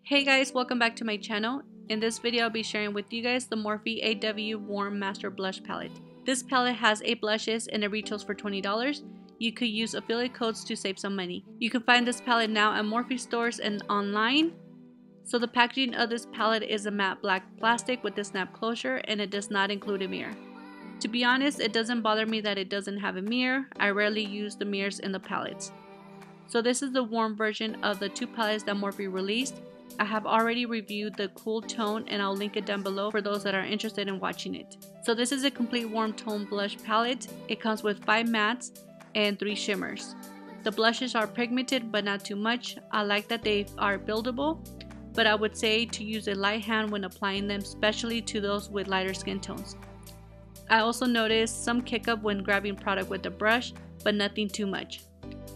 Hey guys, welcome back to my channel. In this video I'll be sharing with you guys the Morphe AW Warm Master Blush Palette. This palette has 8 blushes and it retails for $20. You could use affiliate codes to save some money. You can find this palette now at Morphe stores and online. So the packaging of this palette is a matte black plastic with a snap closure and it does not include a mirror. To be honest, it doesn't bother me that it doesn't have a mirror. I rarely use the mirrors in the palettes. So this is the warm version of the 2 palettes that Morphe released. I have already reviewed the cool tone and I'll link it down below for those that are interested in watching it. So this is a complete warm tone blush palette. It comes with 5 mattes and 3 shimmers. The blushes are pigmented but not too much. I like that they are buildable, but I would say to use a light hand when applying them, especially to those with lighter skin tones. I also noticed some kick up when grabbing product with the brush, but nothing too much.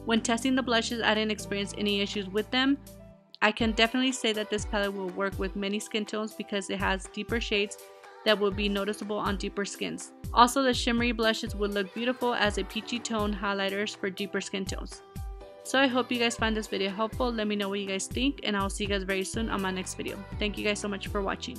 When testing the blushes, I didn't experience any issues with them. I can definitely say that this palette will work with many skin tones because it has deeper shades that will be noticeable on deeper skins. Also, the shimmery blushes would look beautiful as a peachy tone highlighters for deeper skin tones. So I hope you guys find this video helpful. Let me know what you guys think and I'll see you guys very soon on my next video. Thank you guys so much for watching.